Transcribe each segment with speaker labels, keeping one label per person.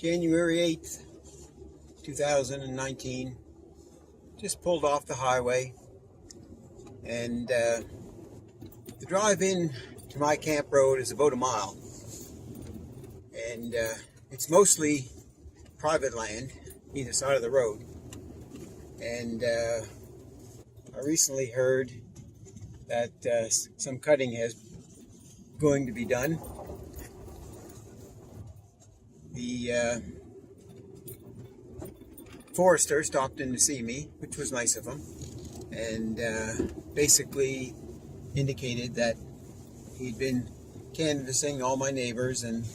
Speaker 1: January 8th, 2019. Just pulled off the highway, and the drive in to my camp road is about a mile, and it's mostly private land either side of the road. And I recently heard that some cutting is going to be done. The forester stopped in to see me, which was nice of him, and basically indicated that he'd been canvassing all my neighbors and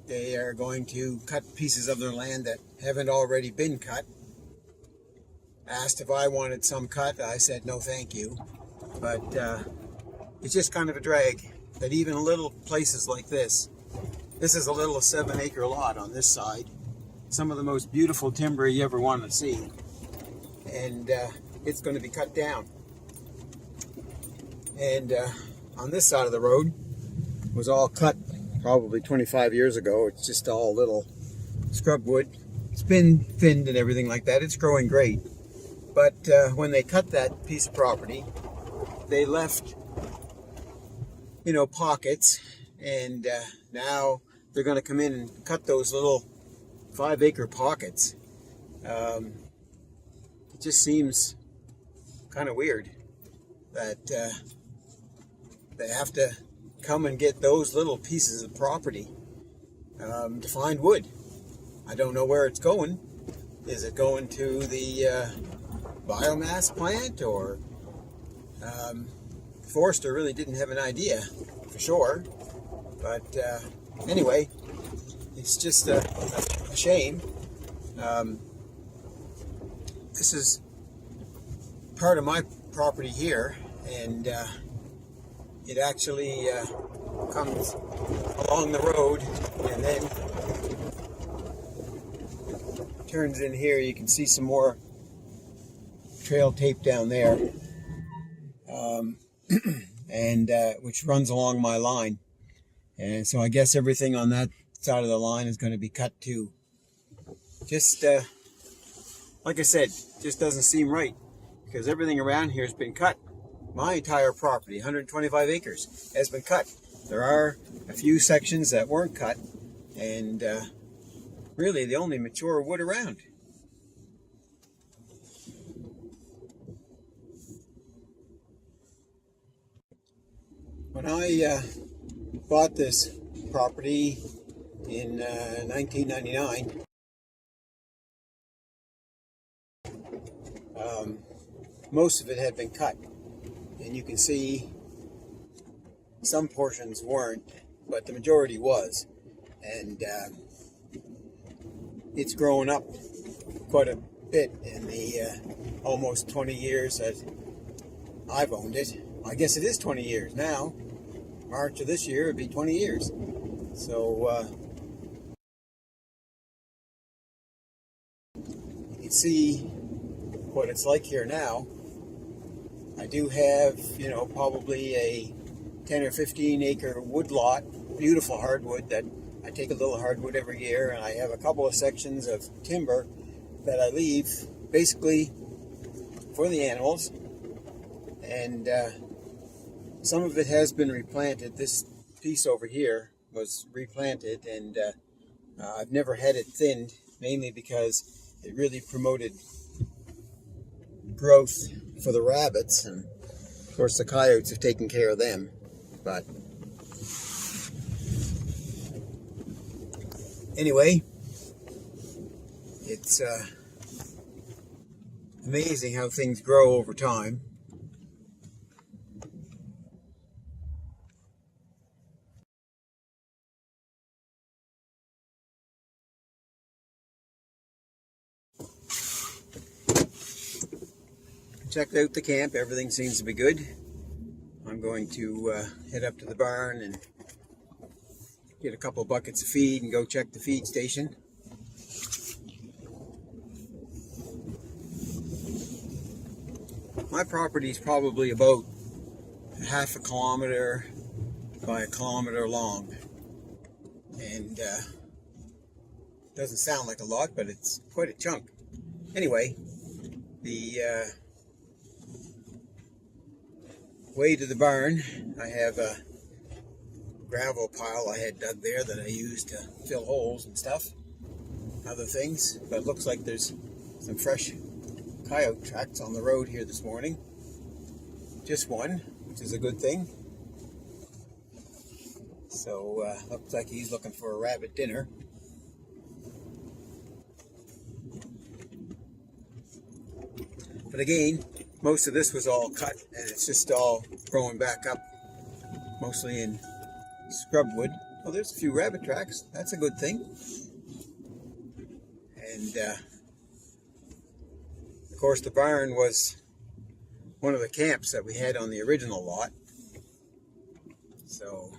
Speaker 1: they are going to cut pieces of their land that haven't already been cut. Asked if I wanted some cut. I said no thank you, but it's just kind of a drag that even little places like this is a little 7-acre lot on this side, some of the most beautiful timber you ever want to see, and it's going to be cut down. And on this side of the road was all cut probably 25 years ago. It's just all little scrub wood. It's been thinned and everything like that. It's growing great. But when they cut that piece of property, they left, pockets, and now they're going to come in and cut those little 5-acre pockets. It just seems kind of weird that they have to come and get those little pieces of property to find wood. I don't know where it's going. Is it going to the biomass plant, or forester really didn't have an idea for sure? But anyway, it's just a shame. This is part of my property here, and it actually comes along the road and then turns in here. You can see some more trail tape down there, and which runs along my line. And so I guess everything on that side of the line is going to be cut too. Just like I said, just doesn't seem right, because everything around here has been cut. My entire property, 125 acres, has been cut. There are a few sections that weren't cut, and really the only mature wood around. When I bought this property in 1999, most of it had been cut, and you can see some portions weren't, but the majority was, and it's grown up quite a bit in the almost 20 years that I've owned it. I guess it is 20 years now. March of this year, it'd be 20 years. So you can see what it's like here now. I do have, probably a 10 or 15 acre woodlot, beautiful hardwood that I take a little hardwood every year, and I have a couple of sections of timber that I leave basically for the animals, and some of it has been replanted. This piece over here was replanted, and I've never had it thinned, mainly because it really promoted growth for the rabbits, and of course the coyotes have taken care of them. But anyway, it's amazing how things grow over time. Checked out the camp. Everything seems to be good. I'm going to head up to the barn and get a couple of buckets of feed and go check the feed station. My property is probably about half a kilometer by a kilometer long, and Doesn't sound like a lot, but it's quite a chunk. Anyway, the way to the barn, I have a gravel pile I had dug there that I used to fill holes and stuff, other things. But it looks like there's some fresh coyote tracks on the road here this morning. Just one, which is a good thing. So looks like he's looking for a rabbit dinner. But again, most of this was all cut and it's just all growing back up, mostly in scrub wood. Oh, there's a few rabbit tracks. That's a good thing. And of course the barn was one of the camps that we had on the original lot. So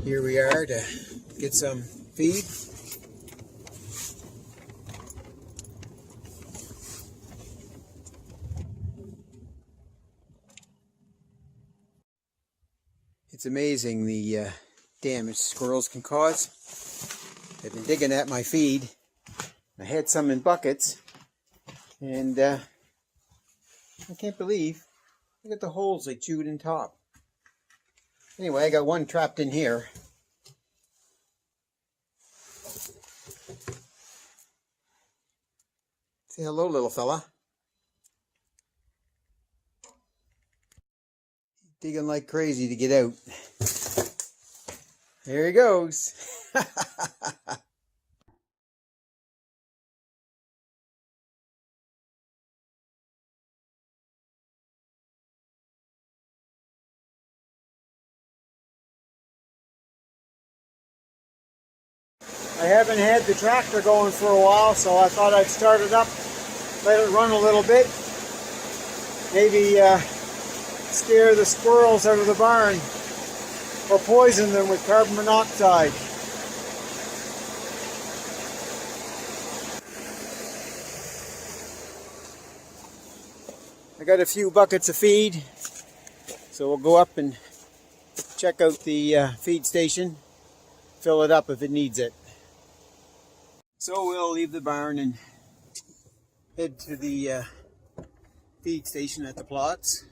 Speaker 1: here we are to get some feed. It's amazing the damage squirrels can cause. They've been digging at my feed. I had some in buckets, and I can't believe, look at the holes they chewed in top. Anyway, I got one trapped in here. Say hello, little fella. Digging like crazy to get out. There he goes. I haven't had the tractor going for a while, so I thought I'd start it up, let it run a little bit. Maybe scare the squirrels out of the barn or poison them with carbon monoxide. I got a few buckets of feed, so we'll go up and check out the feed station, fill it up if it needs it. So we'll leave the barn and head to the feed station at the plots.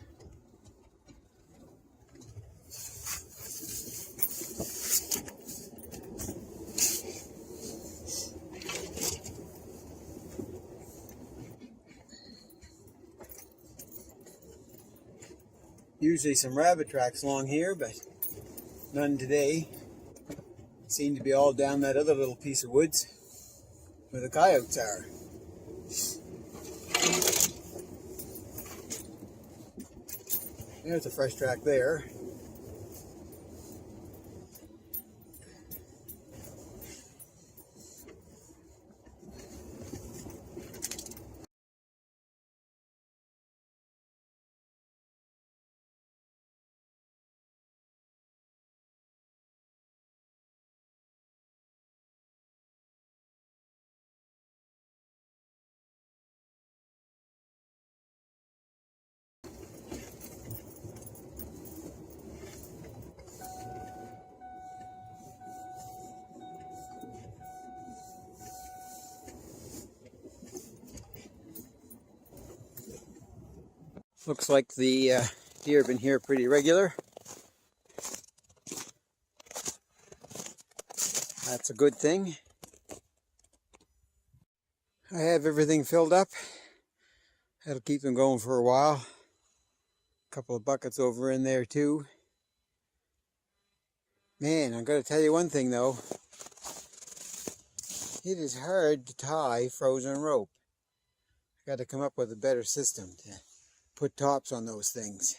Speaker 1: Usually some rabbit tracks along here, but none today. Seem to be all down that other little piece of woods where the coyotes are. There's a fresh track there. Looks like the deer have been here pretty regular. That's a good thing. I have everything filled up. That'll keep them going for a while. A couple of buckets over in there too. Man, I'm going to tell you one thing though. It is hard to tie frozen rope. I got to come up with a better system to put tops on those things.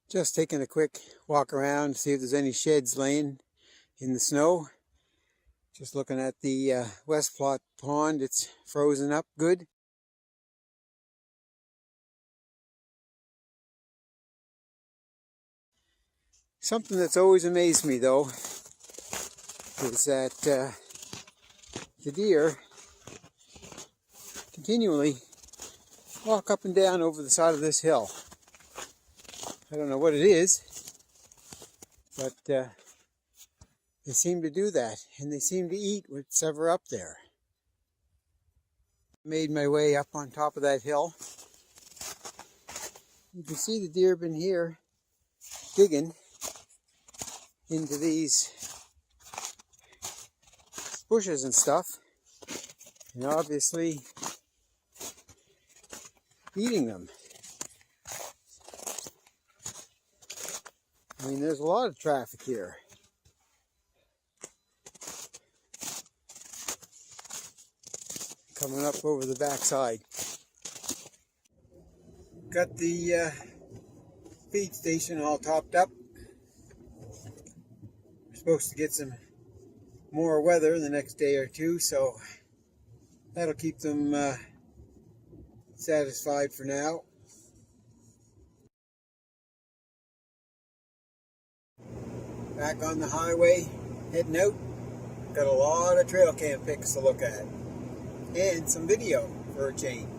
Speaker 1: Just taking a quick walk around, see if there's any sheds laying in the snow. Just looking at the West Plot pond, it's frozen up good. Something that's always amazed me though is that the deer continually walk up and down over the side of this hill. I don't know what it is, but They seem to do that, and they seem to eat what's ever up there. Made my way up on top of that hill. You can see the deer have been here digging into these bushes and stuff, and obviously eating them. I mean, there's a lot of traffic here. Coming up over the backside. Got the feed station all topped up. We're supposed to get some more weather the next day or two, so that'll keep them satisfied for now. Back on the highway, heading out. Got a lot of trail cam pics to look at. And some video for a change.